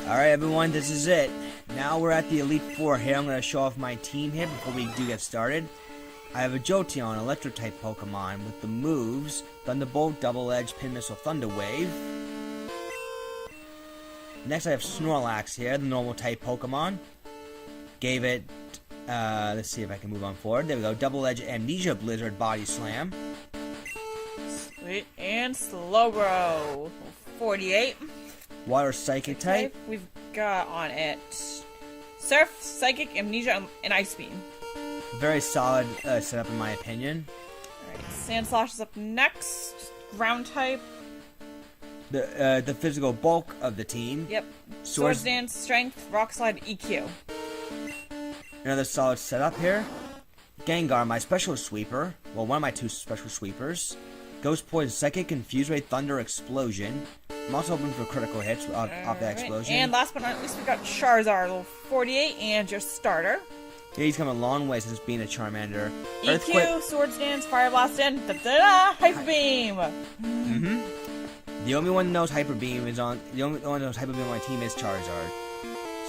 Alright everyone, this is it. Now we're at the Elite Four here. I'm going to show off my team here before we do get started. I have a Jolteon, electric type Pokemon, with the moves Thunderbolt, Double Edge, Pin Missile, Thunder Wave. Next I have Snorlax here, the normal type Pokemon. Gave it, let's see if I can move on forward. There we go, Double Edge, Amnesia, Blizzard, Body Slam. Sweet, and Slowbro, 48. Water Psychic type. We've got on it Surf, Psychic, Amnesia, and Ice Beam. Very solid setup in my opinion. Alright, Sandslash is up next. Ground type. The physical bulk of the team. Yep. Swords Dance, Strength, Rock Slide, EQ. Another solid setup here. Gengar, my special sweeper. Well, one of my two special sweepers. Ghost Poison, Psychic, Confuse Ray, Thunder, Explosion. I'm also hoping for critical hits off that explosion. And last but not least, we got Charizard, level 48, and your starter. Yeah, he's come a long way since being a Charmander. EQ, Swords Dance, Fire Blast, and Hyper Beam. The only one that knows Hyper Beam is on. The only one that knows Hyper Beam on my team is Charizard.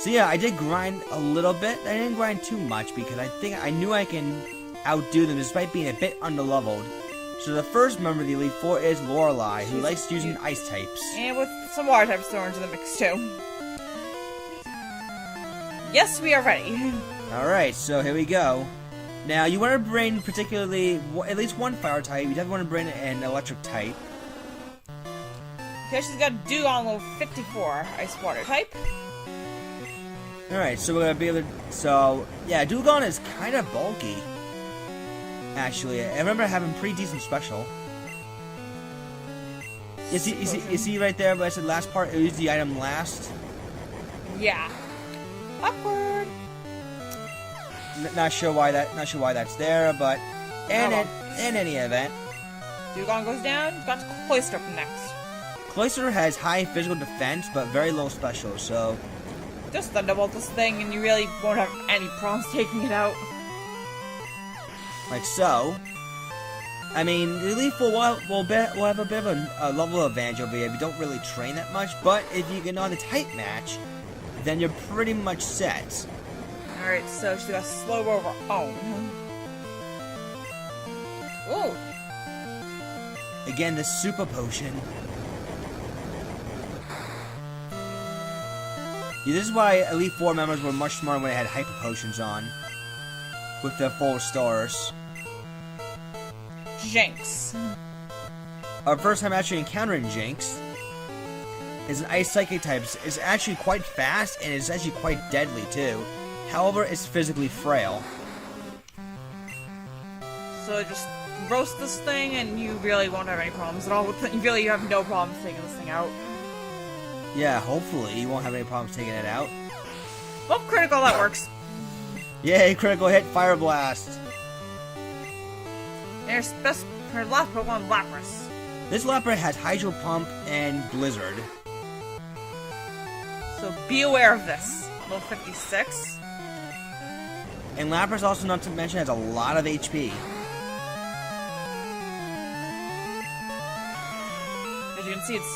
So yeah, I did grind a little bit. I didn't grind too much because I knew I can outdo them despite being a bit underleveled. So the first member of the Elite Four is Lorelei, who likes using ice types. And with some water types thrown into the mix too. Yes, we are ready. Alright, so here we go. Now, you want to bring particularly at least one fire type. You definitely want to bring an electric type. Okay, she's got Dew on level 54, ice water type. Alright, so we're going to be able to... So, yeah, Dewgong is kind of bulky. Actually, I remember having pretty decent special. You see right there where I said last part, it was the item last? Yeah. Awkward. Not sure why that's there, but in any event. Dewgong goes down, got Cloyster up next. Cloyster has high physical defense, but very low special, so... Just Thunderbolt this thing, and you really won't have any problems taking it out. Like so. I mean, the Elite Four will have a bit of a level advantage over here if you don't really train that much, but if you get on the type match, then you're pretty much set. Alright, so she got slow over own. Ooh! Again, the Super Potion. Yeah, this is why Elite Four members were much smarter when they had Hyper Potions on. With their 4 stars. Jinx. Our first time actually encountering Jinx is an Ice Psychic type. It's actually quite fast and it's actually quite deadly too. However, it's physically frail. So just roast this thing and you really won't have any problems at all with it. You really have no problems taking this thing out. Yeah, hopefully you won't have any problems taking it out. Well, critical, that works. Yay, critical hit, Fire Blast. And her last Pokemon, Lapras. This Lapras has Hydro Pump and Blizzard. So be aware of this. Level 56. And Lapras, also not to mention, has a lot of HP. As you can see, it's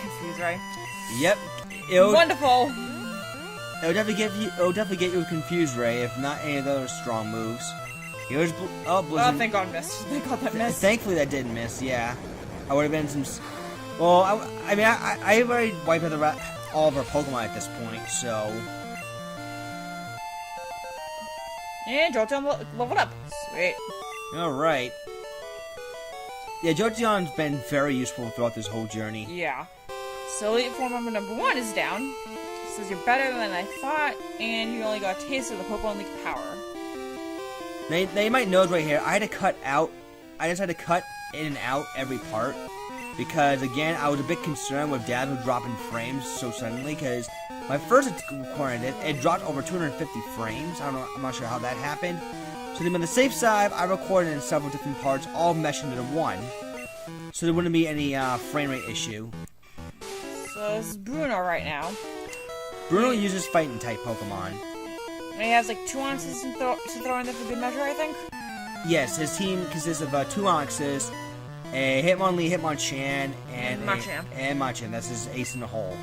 confused, right? Yep. Wonderful. It'll definitely get you a Confuse Ray, if not any of those strong moves. Here's Blizzard. Oh, thank God missed. Thank God that missed. Thankfully that didn't miss, yeah. I would have been some... Well, I mean, I've already wiped out all of our Pokemon at this point, so... And Jolteon leveled up. Sweet. Alright. Yeah, Jolteon's been very useful throughout this whole journey. Yeah. So Elite Four member number 1 is down. Says you're better than I thought, and you only got a taste of the Pokemon League power. Now you might notice right here, I just had to cut in and out every part. Because, again, I was a bit concerned with Dazzle dropping frames so suddenly, because my first recording it dropped over 250 frames. I'm not sure how that happened. So then on the safe side, I recorded in several different parts, all meshed into one. So there wouldn't be any frame rate issue. So this is Bruno right now. Bruno uses fighting type Pokemon. And he has like 2 Onixes to throw in there for good measure, I think? Yes, his team consists of 2 Onixes, a Hitmonlee, Hitmonchan, and Machamp. And Machamp. That's his ace in the hole.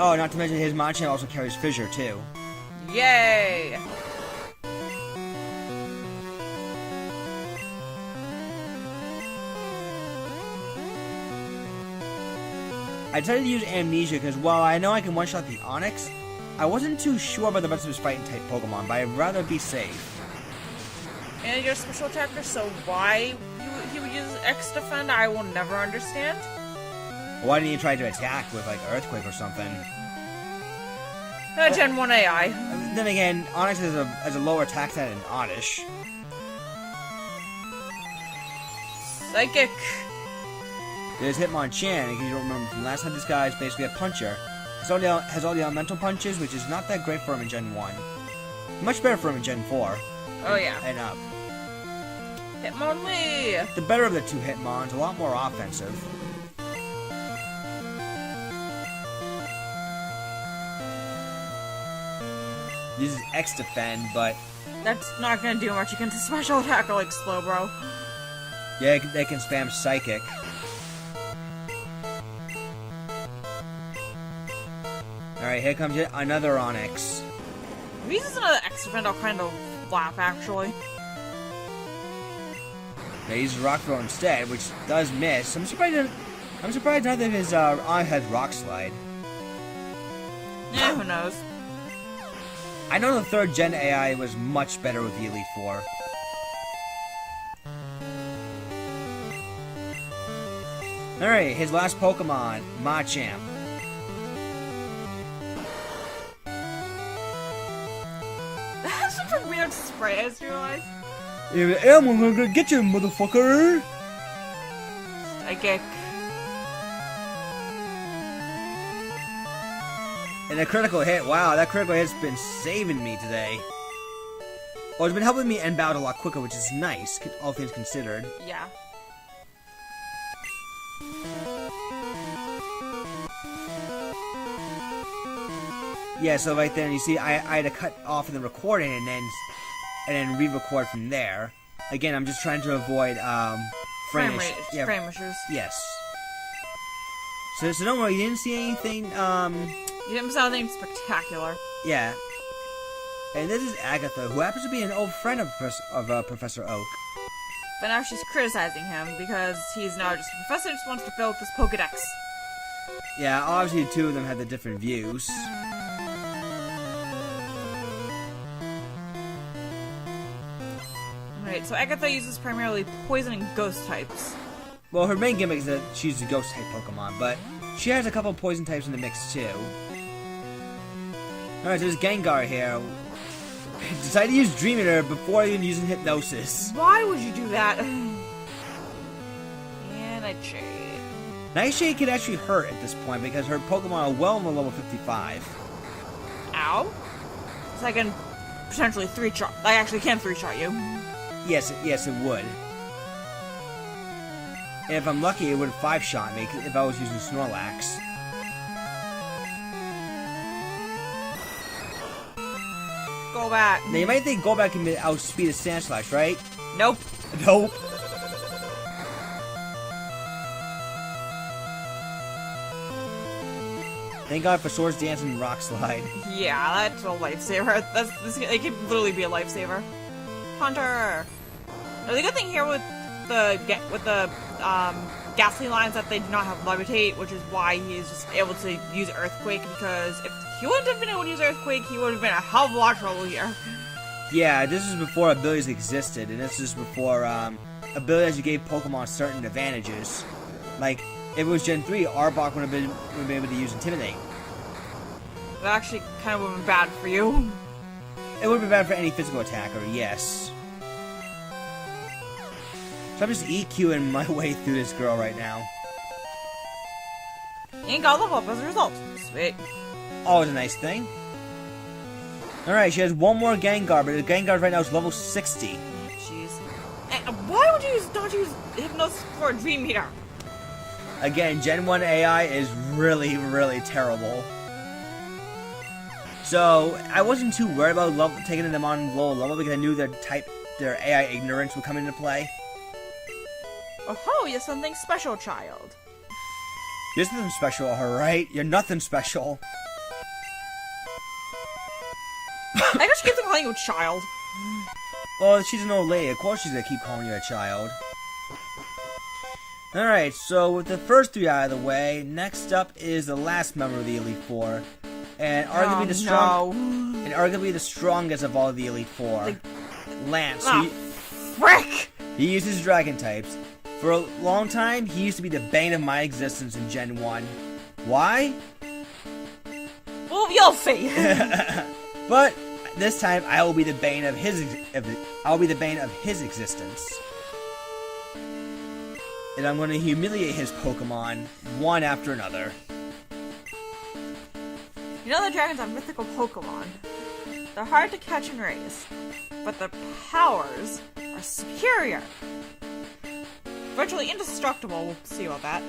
Oh, not to mention his Machamp also carries Fissure, too. Yay! I decided to use Amnesia because while I know I can one-shot the Onix, I wasn't too sure about the rest of his fighting-type Pokemon, but I'd rather be safe. And you're a special attacker, so why he would use X Defend, I will never understand. Why didn't you try to attack with, like, Earthquake or something? Gen 1 AI. Then again, Onix has a lower attack stat than Oddish. Psychic. There's Hitmonchan, in case you don't remember from last time, this guy is basically a puncher. Has all the elemental punches, which is not that great for him in Gen 1. Much better for him in Gen 4. Oh yeah. And up. Hitmonlee! The better of the two Hitmons, a lot more offensive. Uses X Defend, but... That's not gonna do much against a special attacker like Slowbro. Yeah, they can spam Psychic. Alright, here comes yet another Onix. If he uses another X Defend, I'll kind of laugh, actually. They use Rock Throw instead, which does miss. I'm surprised neither of his Onix has Rock Slide. Yeah, who knows? I know the 3rd Gen AI was much better with the Elite Four. Alright, his last Pokemon, Machamp. That's such a weird spray, I just realized. Yeah, I'm gonna get you, motherfucker! Psychic. And a critical hit. Wow, that critical hit's been saving me today. Well, it's been helping me end bout a lot quicker, which is nice, all things considered. Yeah. Yeah, so right there, you see, I had to cut off in the recording and then re-record from there. Again, I'm just trying to avoid frame issues. Yeah, frame issues. yes. So don't worry, you didn't see anything. You didn't miss anything spectacular. Yeah. And this is Agatha, who happens to be an old friend of Professor Oak. But now she's criticizing him because he's now just a professor, just wants to fill out this Pokedex. Yeah, obviously the two of them had the different views. Right, so Agatha uses primarily poison and ghost types. Well, her main gimmick is that she's a ghost type Pokemon, but she has a couple poison types in the mix too. Alright, so there's Gengar here. Decided to use Dream Eater before even using Hypnosis. Why would you do that? And Nightshade. Nightshade could actually hurt at this point because her Pokemon are well over level 55. Ow. So I can potentially 3-shot. I actually can 3-shot you. Yes, it would. And if I'm lucky, it would 5-shot me if I was using Snorlax. Go back. Now, you might think Go Back can outspeed a Sandslash, right? Nope. Nope. Thank God for Swords Dance and Rock Slide. Yeah, that's a lifesaver. It could literally be a lifesaver. Hunter. Now, the good thing here with the Ghastly lines that they do not have Levitate, which is why he is just able to use Earthquake, because if he wouldn't have been able to use Earthquake, he would have been a hell of a lot of trouble here. Yeah, this is before abilities existed, and this is before abilities you gave Pokemon certain advantages. Like, if it was Gen 3, Arbok would have been able to use Intimidate. That actually kind of would have been bad for you. It would have been bad for any physical attacker, yes. So I'm just EQing my way through this girl right now. And got level up as a result. Sweet. Always a nice thing. Alright, she has one more Gengar, but the Gengar right now is level 60. Jeez. Why would you not use Hypnosis for a Dream Eater? Again, Gen 1 AI is really, really terrible. So, I wasn't too worried about taking them on low level because I knew their AI ignorance would come into play. Oh, you're something special, child. You're something special, alright? You're nothing special. calling you a child. Well, she's an old lady. Of course she's gonna keep calling you a child. Alright, so with the first 3 out of the way, next up is the last member of the Elite Four. And arguably the strongest of all of the Elite Four. Lance. Frick! He uses dragon types. For a long time, he used to be the bane of my existence in Gen 1. Why? Well, you'll see. But this time, I will be the bane of his existence. And I'm going to humiliate his Pokemon one after another. You know the dragons are mythical Pokemon. They're hard to catch and raise, but their powers are superior. Virtually indestructible. We'll see about that.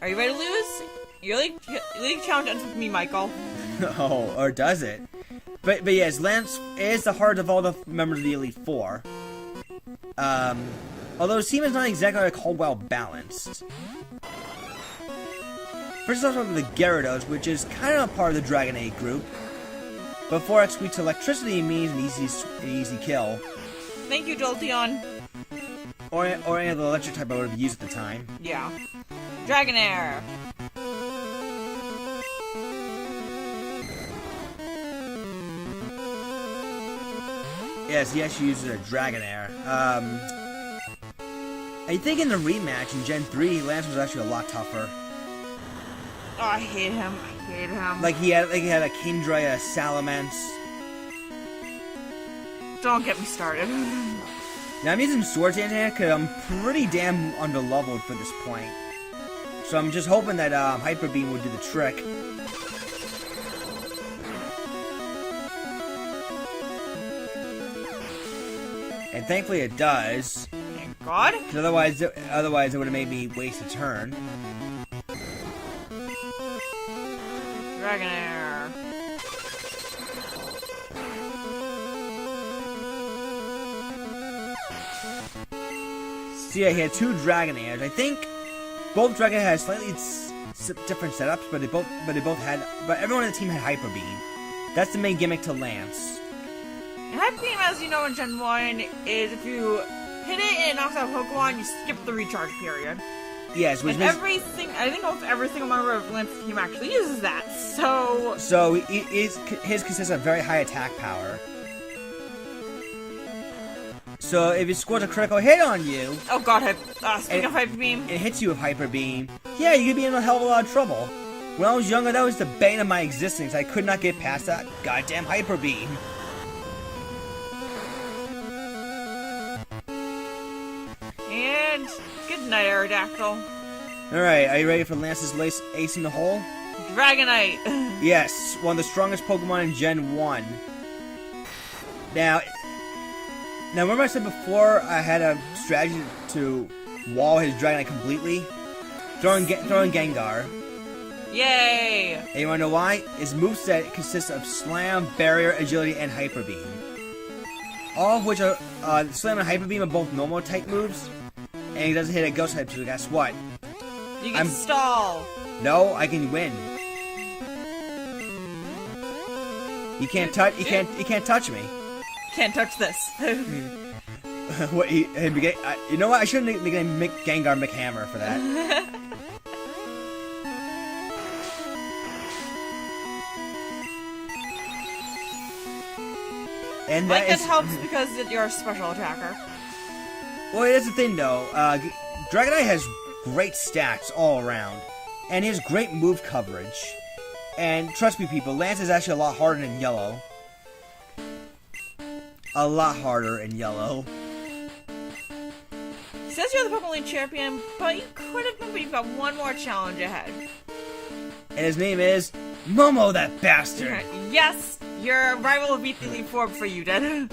Are you ready to lose? Your league challenge ends with me, Michael. Oh, or does it? But yes, Lance is the heart of all the members of the Elite Four. Although his team is not exactly like Caldwell balanced. First off, the Gyarados, which is kind of a part of the Dragonade group. But 4x weak to electricity means an easy kill. Thank you, Jolteon. Or any of the electric type I would have used at the time. Yeah. Dragonair. Yes, he actually uses a Dragonair. I think in the rematch in Gen 3, Lance was actually a lot tougher. Oh, I hate him. Like he had a Kingdra, a Salamence. Don't get me started. Now I'm using Swords Dance because I'm pretty damn underleveled for this point. So I'm just hoping that Hyper Beam would do the trick. And thankfully it does. Thank God. Because otherwise it would have made me waste a turn. Dragonair. So yeah, he had 2 Dragonairs. I think both Dragonair had slightly different setups, but everyone on the team had Hyper Beam. That's the main gimmick to Lance. And Hyper Beam, as you know in Gen 1, is if you hit it and it knocks out a Pokemon, you skip the recharge period. Yes, which and I think almost every single member of Lance's team actually uses that, so... So, his consists of very high attack power. So, if it scores a critical hit on you... Oh god, speaking of Hyper Beam... It hits you with Hyper Beam. Yeah, you could be in a hell of a lot of trouble. When I was younger, that was the bane of my existence. I could not get past that goddamn Hyper Beam. And good night, Aerodactyl. Alright, are you ready for Lance's ace in the hole? Dragonite! Yes, one of the strongest Pokemon in Gen 1. Now remember I said before I had a strategy to wall his Dragonite completely? Throwing Gengar. Yay! And you wanna know why? His moveset consists of Slam, Barrier, Agility, and Hyper Beam. All of which are, Slam and Hyper Beam are both normal type moves. And he doesn't hit a ghost type, so guess what? You can stall. No, I can win. You can't touch me. Can't touch this. What? You know what? I shouldn't make Gengar McHammer for that. And that helps because you're a special attacker. Well, that's the thing, though. Dragonite has great stats all around, and he has great move coverage. And trust me, people, Lance is actually a lot harder in yellow. A lot harder in yellow. He says you're the Pokemon League champion, but you could have been, but you've got one more challenge ahead. And his name is Momo, that bastard. Yes, your rival will beat the Elite Four before you did.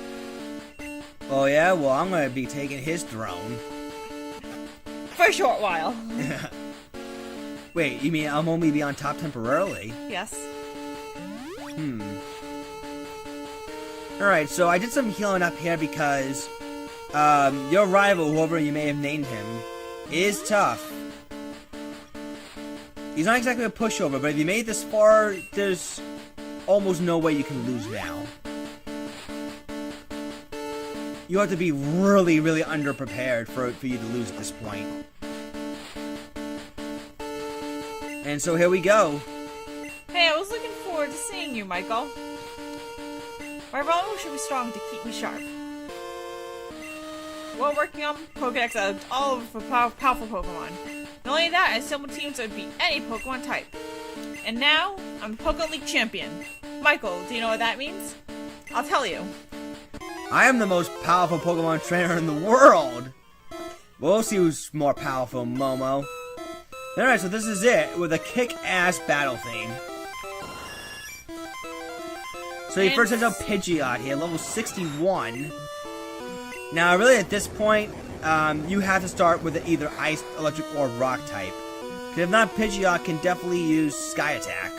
Oh yeah? Well, I'm gonna be taking his throne. For a short while. Wait, you mean I'll only be on top temporarily? Yes. Alright, so I did some healing up here because your rival, whoever you may have named him, is tough. He's not exactly a pushover, but if you made it this far, there's almost no way you can lose now. you have to be really, really underprepared for you to lose at this point. And so here we go. Hey, I was looking forward to seeing you, Michael. My role should be strong to keep me sharp. While working on Pokedex of all of the powerful Pokemon. Not only that, I assembled teams that would beat any Pokemon type. And now, I'm the Pokemon League champion. Michael, do you know what that means? I'll tell you. I am the most powerful Pokemon trainer in the world! We'll see who's more powerful, Momo. Alright, so this is it, with a kick-ass battle theme. So he first sends out Pidgeot here, level 61. Now, really at this point, you have to start with either Ice, Electric, or Rock type. Because if not, Pidgeot can definitely use Sky Attack.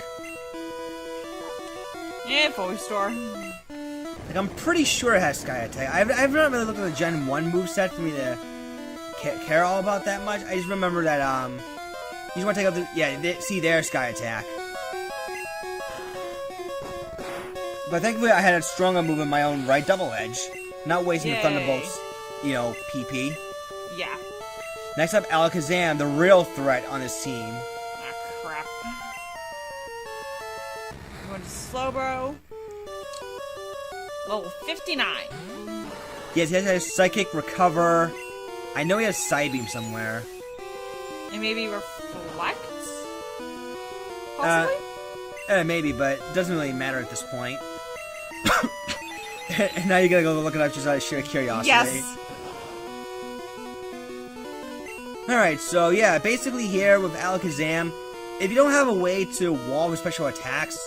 Yeah, Store. Like, I'm pretty sure it has Sky Attack. I've not really looked at the Gen 1 moveset for me to care all about that much. I just remember that, you just want to take out the... Yeah, see their Sky Attack. But thankfully I had a stronger move in my own right, Double Edge. Not wasting the Thunderbolt's, you know, PP. Yeah. Next up, Alakazam, the real threat on this team. Ah, crap. I'm going to Slowbro. Level 59. Yes, he has Psychic, Recover. I know he has Psybeam somewhere. And maybe Reflect? Possibly? Maybe, but it doesn't really matter at this point. And now you gotta go look it up just out of sheer curiosity. Yes. Alright, so yeah, basically here with Alakazam, if you don't have a way to wall with special attacks,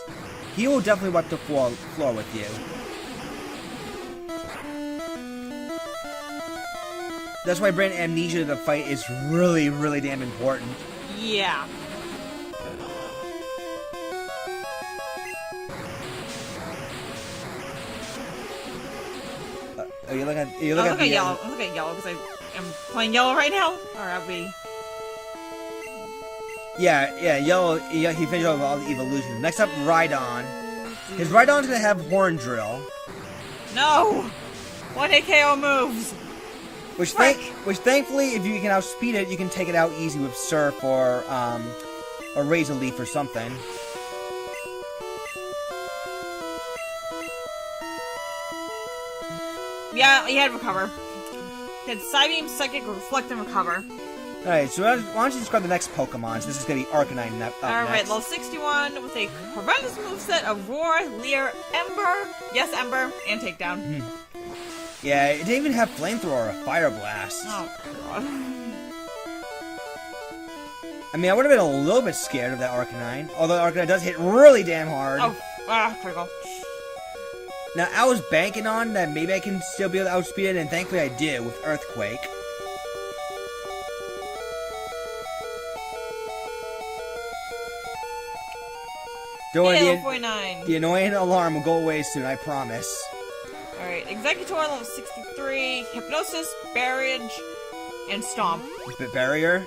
he will definitely wipe the floor with you. That's why bringing Amnesia to the fight is really, really damn important. Yeah. You look at yellow. Look at yellow because I am playing yellow right now. Or I'll be. Yeah, yellow. He finished off all the evolutions. Next up, Rhydon. His Rhydon's gonna have Horn Drill. No! 1 KO moves! Which thankfully, if you can outspeed it, you can take it out easy with Surf or Razor Leaf or something. Yeah, he had Recover. He had Psybeam, Psychic, Reflect, and Recover. Alright, so why don't you describe the next Pokemon? So this is going to be Arcanine up Alright, next. level 61 with a horrendous moveset of Roar, Leer, Ember, yes, Ember, and Takedown. Yeah, it didn't even have Flamethrower or Fire Blast. Oh, God. I mean, I would have been a little bit scared of that Arcanine. Although Arcanine does hit really damn hard. Oh, critical. Now, I was banking on that maybe I can still be able to outspeed it, and thankfully I did with Earthquake. Don't worry, level 49. the annoying alarm will go away soon, I promise. Alright, Executor, level 63, Hypnosis, Barrage, and Stomp. Barrier?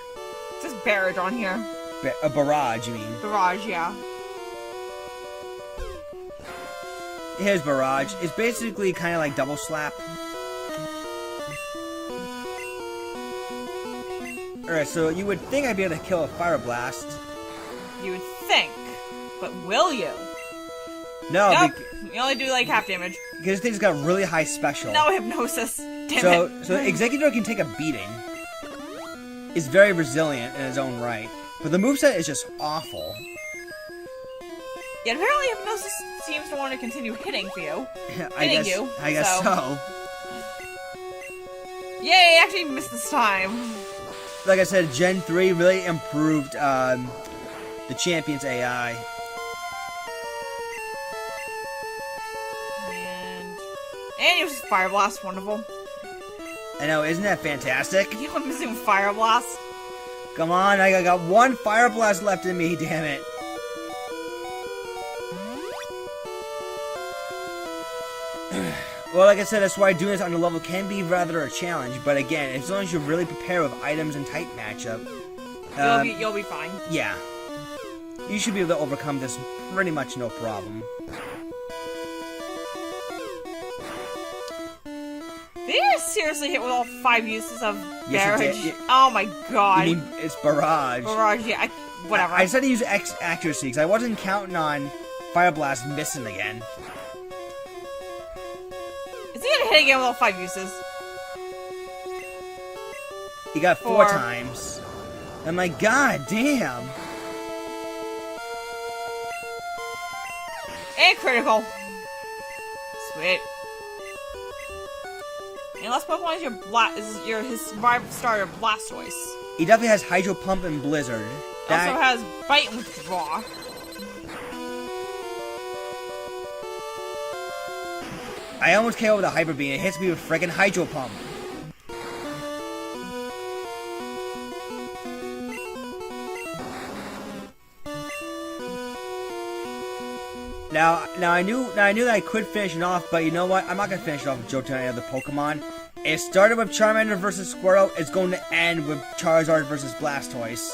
It says Barrage on here. A barrage, you mean? Barrage, yeah. Here's Barrage. It's basically kind of like Double Slap. Alright, so you would think I'd be able to kill a Fire Blast. You would think, but will you? No, nope. You only do like half damage. Because this thing's got really high special. No Hypnosis. Damn it. So Executor can take a beating. It's very resilient in its own right. But the moveset is just awful. Yeah, apparently Hypnosis seems to want to continue hitting for you. I guess so. Yay, actually missed this time. Like I said, Gen 3 really improved the Champion's AI. And he was Fire Blast, wonderful. I know, isn't that fantastic? You know, I'm missing Fire Blast. Come on, I got one Fire Blast left in me, damn it. Well, like I said, that's why doing this on the level can be rather a challenge. But again, as long as you really prepare with items and type matchup, you'll be fine. Yeah, you should be able to overcome this pretty much no problem. Did you seriously hit with all 5 uses of Yes, barrage? it did. Oh my god. You mean it's barrage? Barrage, yeah, whatever. I decided to use X accuracy because I wasn't counting on Fire Blast missing again. Is he gonna hit again with all 5 uses? He got 4 times. I'm like, god damn. And critical. Sweet. Unless Pokemon is his survival starter Blastoise. He definitely has Hydro Pump and Blizzard. That Also has Bite and Withdraw. I almost KO with a Hyper Beam. It hits me with friggin' Hydro Pump. Now I knew that I could finish it off, but you know what? I'm not gonna finish it off with Johto and any other Pokemon. It started with Charmander versus Squirtle. It's going to end with Charizard versus Blastoise,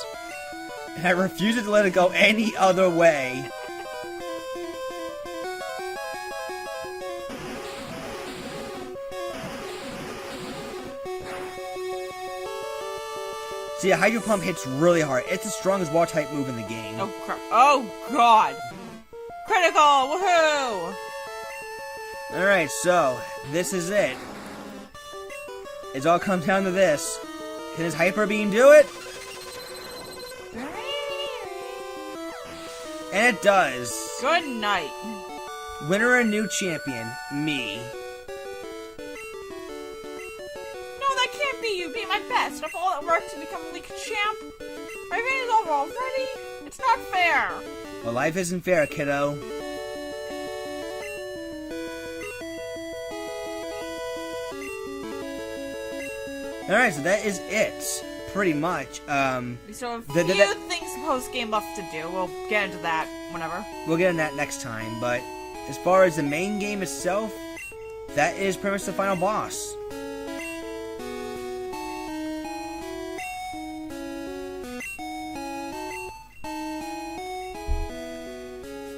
and I refuse to let it go any other way. See, a Hydro Pump hits really hard. It's the strongest Water-type move in the game. Oh crap! Oh god! Critical! Woohoo! Alright, so, this is it. It all comes down to this. Can his Hyper Beam do it? And it does. Good night. Winner and new champion, me. No, that can't be. You beat my best. After all that work to become a league champ, my reign is over already. It's not fair. Well, life isn't fair, kiddo. Alright, so that is it. Pretty much. We still have a few things post-game left to do. We'll get into that whenever. We'll get into that next time, but as far as the main game itself, that is pretty much the final boss.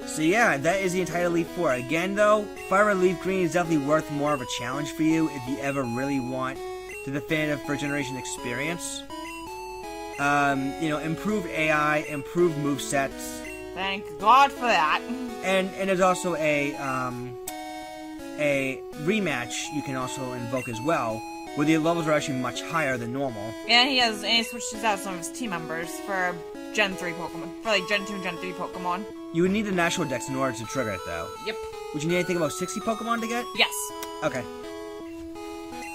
So yeah, that is the entire Elite Four. Again though, Fire Red Leaf Green is definitely worth more of a challenge for you if you ever really want the definitive first generation experience. You know, improved AI, improved movesets. Thank God for that. And there's also a rematch you can also invoke as well, where the levels are actually much higher than normal. And he switches out some of his team members for Gen 3 Pokemon. For like Gen 2 and Gen 3 Pokemon. You would need the National Dex in order to trigger it though. Yep. Would you need anything about 60 Pokemon to get? Yes. Okay.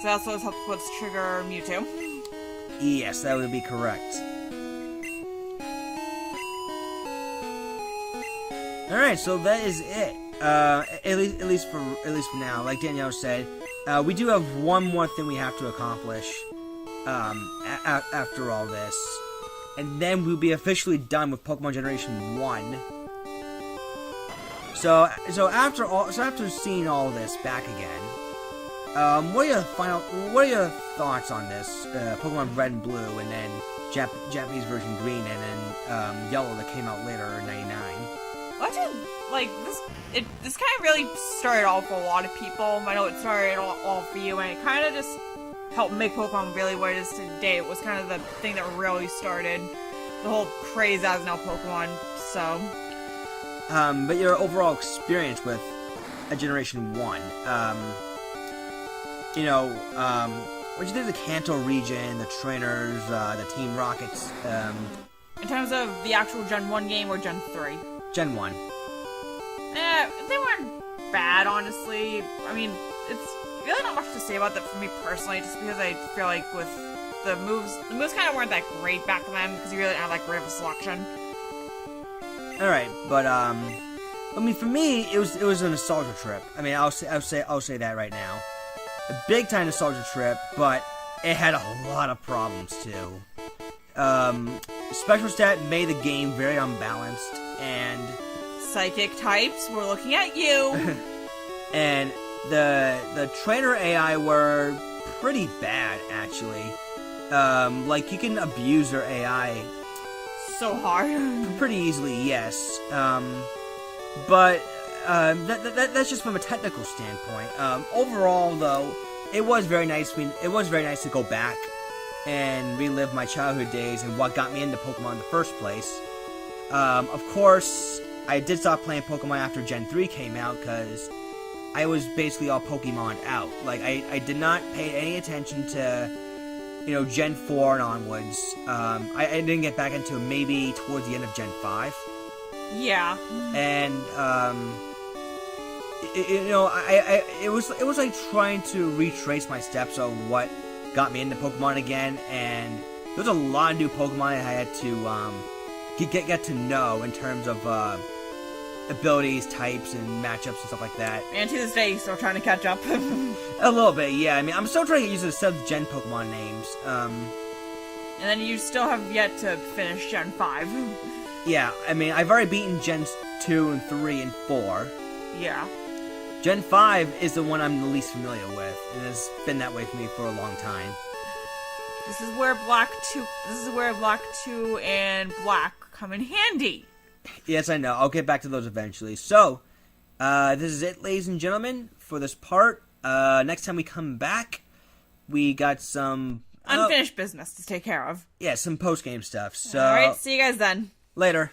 So that also helps with trigger Mewtwo. Yes, that would be correct. Alright, so that is it. At least for now. Like Danielle said, we do have one more thing we have to accomplish after all this. And then we'll be officially done with Pokemon Generation 1. So after seeing all this back again, what are your thoughts on this? Pokemon Red and Blue, and then Japanese version Green, and then Yellow that came out later in '99. This kind of really started off for a lot of people. I know it started all for you, and it kind of just helped make Pokemon really what it is today. It was kind of the thing that really started the whole craze as now Pokemon. So, but your overall experience with a Generation 1, what do you think of the Kanto region, the trainers, the Team Rockets? In terms of the actual Gen 1 game or Gen 3? Gen 1. They weren't bad, honestly. I mean, it's really not much to say about that for me personally, just because I feel like with the moves kind of weren't that great back then, because you really didn't have that great of a selection. Alright, but, I mean, for me, it was a nostalgia trip. I mean, I'll say that right now. A big time nostalgia trip, but it had a lot of problems too. Special Stat made the game very unbalanced, and Psychic types, we're looking at you. and the trainer AI were pretty bad, actually. Like, you can abuse their AI so hard. pretty easily, yes. But that's just from a technical standpoint. Overall, though, it was very nice. It was very nice to go back and relive my childhood days and what got me into Pokemon in the first place. Of course, I did stop playing Pokemon after Gen 3 came out because I was basically all Pokemon out. Like, I did not pay any attention to, Gen 4 and onwards. I didn't get back into it maybe towards the end of Gen 5. Yeah. And, it was like trying to retrace my steps of what got me into Pokemon again, and there was a lot of new Pokemon I had to get to know in terms of abilities, types, and matchups and stuff like that. And to this day, still trying to catch up. A little bit, yeah. I mean, I'm still trying to get used to the 7th Gen Pokemon names. And then you still have yet to finish Gen 5. Yeah, I mean, I've already beaten Gens 2 and 3 and 4. Yeah. Gen 5 is the one I'm the least familiar with, and it's been that way for me for a long time. This is where Black 2 and Black come in handy. Yes, I know. I'll get back to those eventually. So, this is it, ladies and gentlemen, for this part. Next time we come back, we got some unfinished business to take care of. Yeah, some post-game stuff. So, alright, see you guys then. Later.